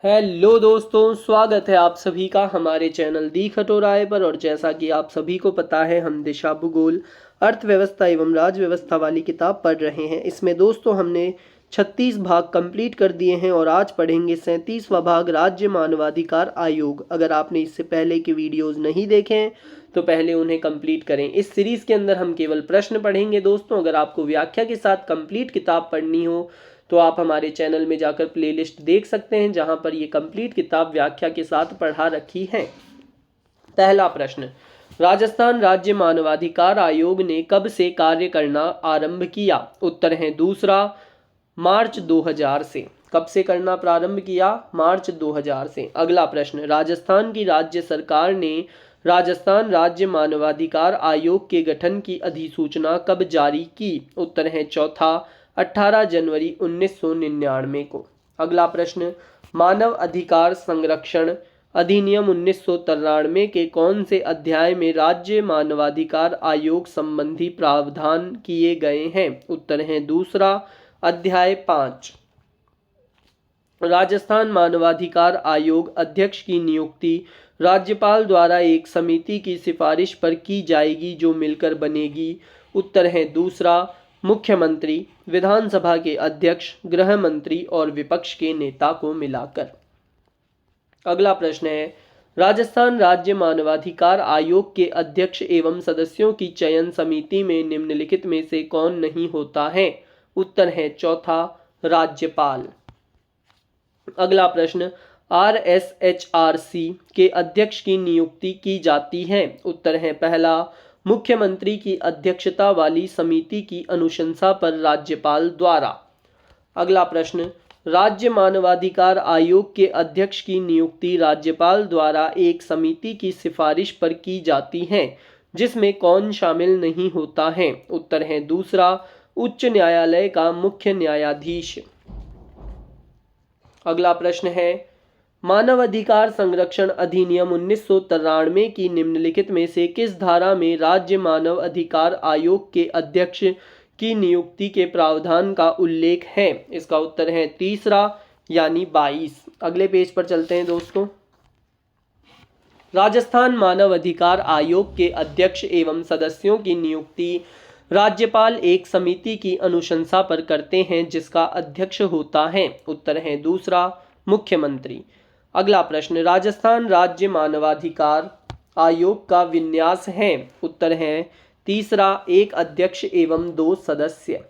Hello दोस्तों, स्वागत है आप सभी का हमारे चैनल दी खटोराय पर। और जैसा कि आप सभी को पता है, हम दिशा भूगोल अर्थव्यवस्था एवं राज व्यवस्था वाली किताब पढ़ रहे हैं। इसमें दोस्तों हमने 36 भाग कंप्लीट कर दिए हैं और आज पढ़ेंगे 37वां भाग, राज्य मानवाधिकार आयोग। अगर आपने इससे पहले के वीडियोज़ नहीं देखे हैं तो पहले उन्हें कंप्लीट करें। इस सीरीज़ के अंदर हम केवल प्रश्न पढ़ेंगे दोस्तों। अगर आपको व्याख्या के साथ कंप्लीट किताब पढ़नी हो तो आप हमारे चैनल में जाकर प्लेलिस्ट देख सकते हैं, जहां पर ये कंप्लीट किताब व्याख्या के साथ पढ़ा रखी है। पहला प्रश्न, राजस्थान राज्य मानवाधिकार आयोग ने कब से कार्य करना आरंभ किया? उत्तर है दूसरा, मार्च 2000 से। कब से करना प्रारंभ किया? मार्च 2000 से। अगला प्रश्न, राजस्थान की राज्य सरकार ने राजस्थान राज्य मानवाधिकार आयोग के गठन की अधिसूचना कब जारी की? उत्तर है चौथा, 18 जनवरी 1999 को। अगला प्रश्न, मानव अधिकार संरक्षण अधिनियम 1993 के कौन से अध्याय में राज्य मानवाधिकार आयोग संबंधी प्रावधान किए गए हैं? उत्तर है दूसरा, अध्याय 5। राजस्थान मानवाधिकार आयोग अध्यक्ष की नियुक्ति राज्यपाल द्वारा एक समिति की सिफारिश पर की जाएगी जो मिलकर बनेगी। उत्तर है दूसरा, मुख्यमंत्री, विधानसभा के अध्यक्ष, गृह मंत्री और विपक्ष के नेता को मिलाकर। अगला प्रश्न है, राजस्थान राज्य मानवाधिकार आयोग के अध्यक्ष एवं सदस्यों की चयन समिति में निम्नलिखित में से कौन नहीं होता है? उत्तर है चौथा, राज्यपाल। अगला प्रश्न, RSHRC के अध्यक्ष की नियुक्ति की जाती है? उत्तर है पहला, मुख्यमंत्री की अध्यक्षता वाली समिति की अनुशंसा पर राज्यपाल द्वारा। अगला प्रश्न, राज्य मानवाधिकार आयोग के अध्यक्ष की नियुक्ति राज्यपाल द्वारा एक समिति की सिफारिश पर की जाती है, जिसमें कौन शामिल नहीं होता है? उत्तर है दूसरा, उच्च न्यायालय का मुख्य न्यायाधीश। अगला प्रश्न है, मानव अधिकार संरक्षण अधिनियम 1993 की निम्नलिखित में से किस धारा में राज्य मानव अधिकार आयोग के अध्यक्ष की नियुक्ति के प्रावधान का उल्लेख है? इसका उत्तर है तीसरा, यानी 22। अगले पेज पर चलते हैं दोस्तों। राजस्थान मानव अधिकार आयोग के अध्यक्ष एवं सदस्यों की नियुक्ति राज्यपाल एक समिति की अनुशंसा पर करते हैं, जिसका अध्यक्ष होता है। उत्तर है दूसरा, मुख्यमंत्री। अगला प्रश्न, राजस्थान राज्य मानवाधिकार आयोग का विन्यास है? उत्तर है तीसरा, एक अध्यक्ष एवं 2 सदस्य।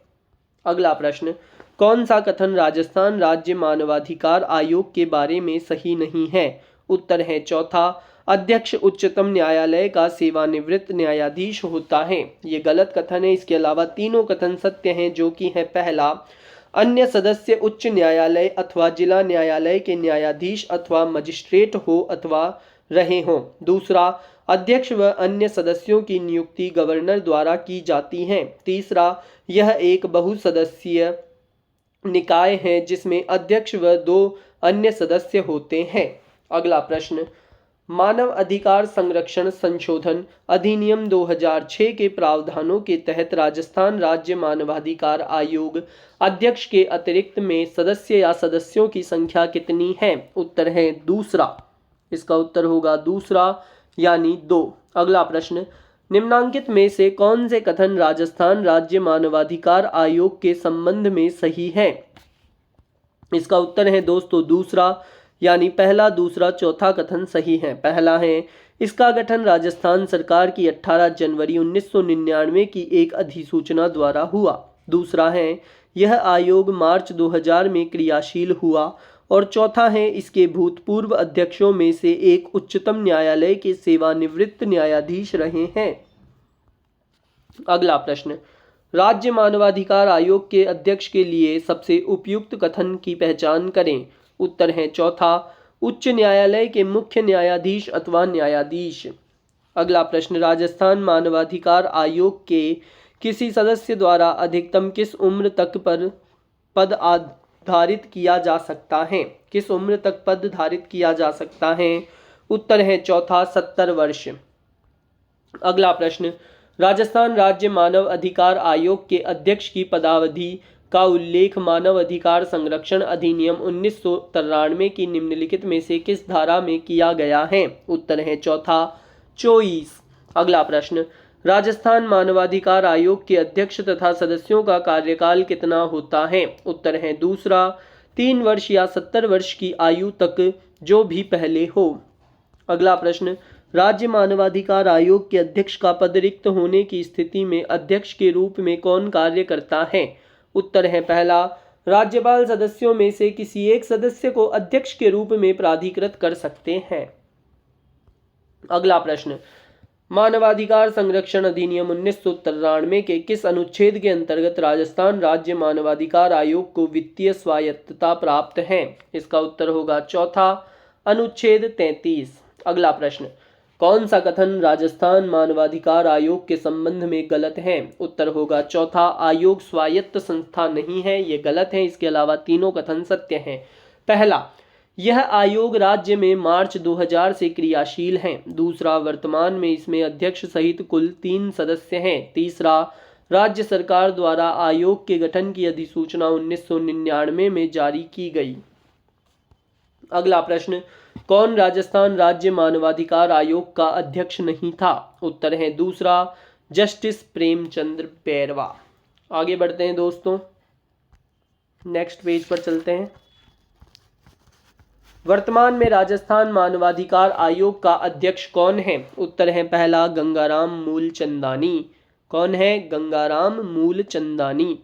अगला प्रश्न, कौन सा कथन राजस्थान राज्य मानवाधिकार आयोग के बारे में सही नहीं है? उत्तर है चौथा, अध्यक्ष उच्चतम न्यायालय का सेवानिवृत्त न्यायाधीश होता है। ये गलत कथन है। इसके अलावा तीनों कथन सत्य हैं, जो कि है पहला, अन्य सदस्य उच्च न्यायालय अथवा जिला न्यायालय के न्यायाधीश अथवा मजिस्ट्रेट हो अथवा रहे हों। दूसरा, अध्यक्ष व अन्य सदस्यों की नियुक्ति गवर्नर द्वारा की जाती है। तीसरा, यह एक बहुसदस्यीय निकाय है जिसमें अध्यक्ष व 2 अन्य सदस्य होते हैं। अगला प्रश्न, मानव अधिकार संरक्षण संशोधन अधिनियम 2006 के प्रावधानों के तहत राजस्थान राज्य मानवाधिकार आयोग अध्यक्ष के अतिरिक्त में सदस्य या सदस्यों की संख्या कितनी है? उत्तर है दूसरा। इसका उत्तर होगा दूसरा, यानी 2। अगला प्रश्न, निम्नांकित में से कौन से कथन राजस्थान राज्य मानवाधिकार आयोग के संबंध में सही है? इसका उत्तर है दोस्तों दूसरा, यानी पहला, दूसरा, चौथा कथन सही है। पहला है, इसका गठन राजस्थान सरकार की 18 जनवरी 1999 की एक अधिसूचना द्वारा हुआ। दूसरा है, यह आयोग मार्च 2000 में क्रियाशील हुआ। और चौथा है, इसके भूतपूर्व अध्यक्षों में से एक उच्चतम न्यायालय के सेवानिवृत्त न्यायाधीश रहे हैं। अगला प्रश्न, राज्य मानवाधिकार आयोग के अध्यक्ष के लिए सबसे उपयुक्त कथन की पहचान करें। उत्तर है चौथा, उच्च न्यायालय के मुख्य न्यायाधीश अथवा न्यायाधीश। अगला प्रश्न, राजस्थान मानवाधिकार आयोग के किसी सदस्य द्वारा अधिकतम किस उम्र तक पर पद धारित किया जा सकता है? किस उम्र तक पद धारित किया जा सकता है? उत्तर है चौथा, 70 वर्ष। अगला प्रश्न, राजस्थान राज्य मानव अधिकार आयोग के अध्यक्ष की पदावधि का उल्लेख मानव अधिकार संरक्षण अधिनियम 1993 की निम्नलिखित में से किस धारा में किया गया है? उत्तर है चौथा 24। अगला प्रश्न, राजस्थान मानवाधिकार आयोग के अध्यक्ष तथा सदस्यों का कार्यकाल कितना होता है? उत्तर है दूसरा 3 वर्ष या 70 वर्ष की आयु तक, जो भी पहले हो। अगला प्रश्न, राज्य मानवाधिकार आयोग के अध्यक्ष का पद रिक्त होने की स्थिति में अध्यक्ष के रूप में कौन कार्य करता है? उत्तर है पहला, राज्यपाल सदस्यों में से किसी एक सदस्य को अध्यक्ष के रूप में प्राधिकृत कर सकते हैं। अगला प्रश्न, मानवाधिकार संरक्षण अधिनियम 1993 के किस अनुच्छेद के अंतर्गत राजस्थान राज्य मानवाधिकार आयोग को वित्तीय स्वायत्तता प्राप्त है? इसका उत्तर होगा चौथा अनुच्छेद 33। अगला प्रश्न, कौन सा कथन राजस्थान मानवाधिकार आयोग के संबंध में गलत है? उत्तर होगा चौथा आयोग स्वायत्त संस्था नहीं है, ये गलत है। इसके अलावा तीनों कथन सत्य हैं। पहला, यह आयोग राज्य में मार्च 2000 से क्रियाशील है। दूसरा, वर्तमान में इसमें अध्यक्ष सहित कुल 3 सदस्य हैं। तीसरा, राज्य सरकार द्वारा आयोग के गठन की अधिसूचना 1999 में जारी की गई। अगला प्रश्न, कौन राजस्थान राज्य मानवाधिकार आयोग का अध्यक्ष नहीं था? उत्तर है दूसरा जस्टिस प्रेमचंद्र बैरवा। आगे बढ़ते हैं दोस्तों, नेक्स्ट पेज पर चलते हैं। वर्तमान में राजस्थान मानवाधिकार आयोग का अध्यक्ष कौन है? उत्तर है पहला गंगाराम मूलचंदानी। कौन है? गंगाराम मूलचंदानी।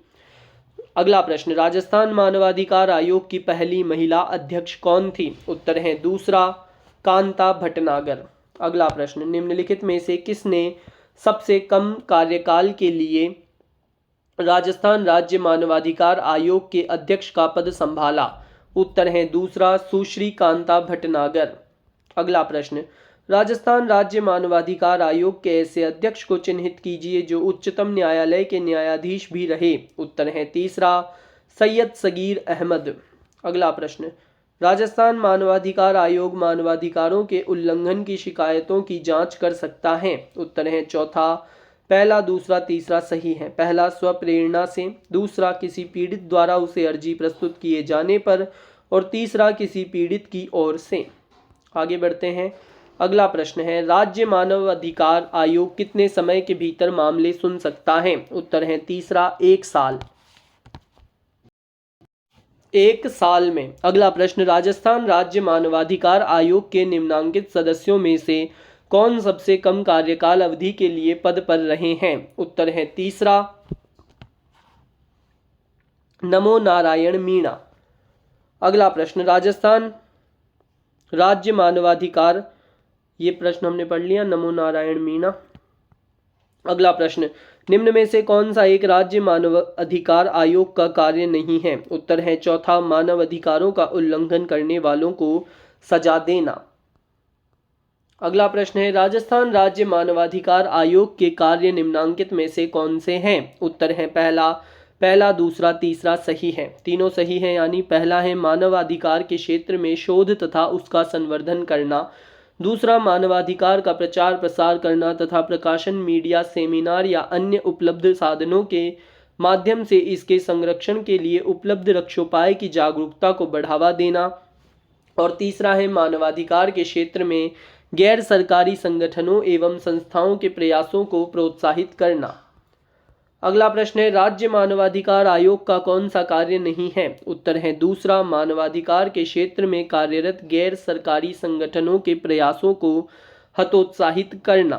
अगला प्रश्न, राजस्थान मानवाधिकार आयोग की पहली महिला अध्यक्ष कौन थी? उत्तर है दूसरा कांता भटनागर। अगला प्रश्न, निम्नलिखित में से किसने सबसे कम कार्यकाल के लिए राजस्थान राज्य मानवाधिकार आयोग के अध्यक्ष का पद संभाला? उत्तर है दूसरा सुश्री कांता भटनागर। अगला प्रश्न, राजस्थान राज्य मानवाधिकार आयोग के ऐसे अध्यक्ष को चिन्हित कीजिए जो उच्चतम न्यायालय के न्यायाधीश भी रहे। उत्तर है तीसरा सैयद सगीर अहमद। अगला प्रश्न, राजस्थान मानवाधिकार आयोग मानवाधिकारों के उल्लंघन की शिकायतों की जांच कर सकता है। उत्तर है चौथा पहला, दूसरा, तीसरा सही है। पहला स्वप्रेरणा से, दूसरा किसी पीड़ित द्वारा उसे अर्जी प्रस्तुत किए जाने पर, और तीसरा किसी पीड़ित की ओर से। आगे बढ़ते हैं। अगला प्रश्न है, राज्य मानव अधिकार आयोग कितने समय के भीतर मामले सुन सकता है? उत्तर है तीसरा 1 साल। 1 साल में। अगला प्रश्न, राजस्थान राज्य मानवाधिकार आयोग के निम्नांकित सदस्यों में से कौन सबसे कम कार्यकाल अवधि के लिए पद पर रहे हैं? उत्तर है तीसरा नमो नारायण मीणा। अगला प्रश्न, राजस्थान राज्य मानवाधिकार, ये प्रश्न हमने पढ़ लिया, नमो नारायण मीणा। अगला प्रश्न, निम्न में से कौन सा एक राज्य मानव अधिकार आयोग का कार्य नहीं है? उत्तर है चौथा मानव अधिकारों का उल्लंघन करने वालों को सजा देना। अगला प्रश्न है, राजस्थान राज्य मानवाधिकार आयोग के कार्य निम्नांकित में से कौन से हैं? उत्तर है पहला, दूसरा, तीसरा सही है। तीनों सही हैं, यानी पहला है मानवाधिकार के क्षेत्र में शोध तथा उसका संवर्धन करना। दूसरा, मानवाधिकार का प्रचार प्रसार करना तथा प्रकाशन, मीडिया, सेमिनार या अन्य उपलब्ध साधनों के माध्यम से इसके संरक्षण के लिए उपलब्ध रक्षोपाय की जागरूकता को बढ़ावा देना। और तीसरा है मानवाधिकार के क्षेत्र में गैर सरकारी संगठनों एवं संस्थाओं के प्रयासों को प्रोत्साहित करना। अगला प्रश्न है, राज्य मानवाधिकार आयोग का कौन सा कार्य नहीं है? उत्तर है दूसरा मानवाधिकार के क्षेत्र में कार्यरत गैर सरकारी संगठनों के प्रयासों को हतोत्साहित करना।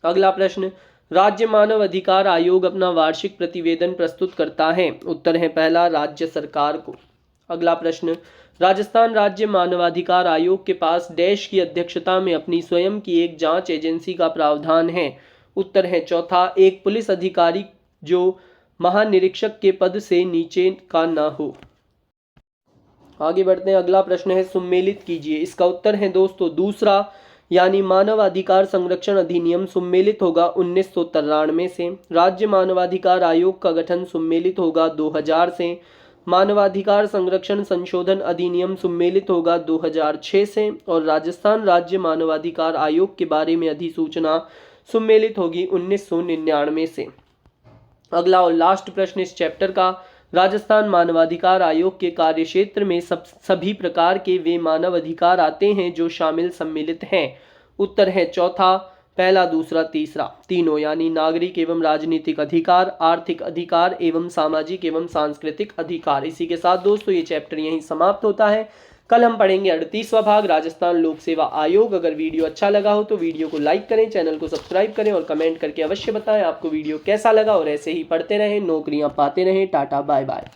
अगला प्रश्न, राज्य मानव अधिकार आयोग अपना वार्षिक प्रतिवेदन प्रस्तुत करता है। उत्तर है पहला राज्य सरकार को। अगला प्रश्न, राजस्थान राज्य मानवाधिकार आयोग के पास डैश की अध्यक्षता में अपनी स्वयं की एक जांच एजेंसी का प्रावधान है। उत्तर है चौथा एक पुलिस अधिकारी जो महानिरीक्षक के पद से नीचे का न हो। आगे बढ़ते हैं। अगला प्रश्न है, सुम्मेलित कीजिए। इसका उत्तर है दोस्तों दूसरा, यानी मानव अधिकार संरक्षण अधिनियम सुम्मेलित होगा 1993 से। राज्य मानवाधिकार आयोग का गठन सुम्मेलित होगा 2000 से। मानवाधिकार संरक्षण संशोधन अधिनियम सुम्मेलित होगा 2006 से। और राजस्थान राज्य मानवाधिकार आयोग के बारे में अधिसूचना सुम्मेलित होगी 1999 से। अगला और लास्ट प्रश्न इस चैप्टर का, राजस्थान मानवाधिकार आयोग के कार्यक्षेत्र में सभी प्रकार के वे मानव अधिकार आते हैं जो शामिल सम्मिलित हैं। उत्तर है चौथा, पहला, दूसरा, तीसरा, तीनों, यानी नागरिक एवं राजनीतिक अधिकार, आर्थिक अधिकार एवं सामाजिक एवं सांस्कृतिक अधिकार। इसी के साथ दोस्तों ये चैप्टर यहीं समाप्त होता है। कल हम पढ़ेंगे 38वां भाग राजस्थान लोक सेवा आयोग। अगर वीडियो अच्छा लगा हो तो वीडियो को लाइक करें, चैनल को सब्सक्राइब करें और कमेंट करके अवश्य बताएं आपको वीडियो कैसा लगा। और ऐसे ही पढ़ते रहें, नौकरियां पाते रहें। टाटा बाय बाय।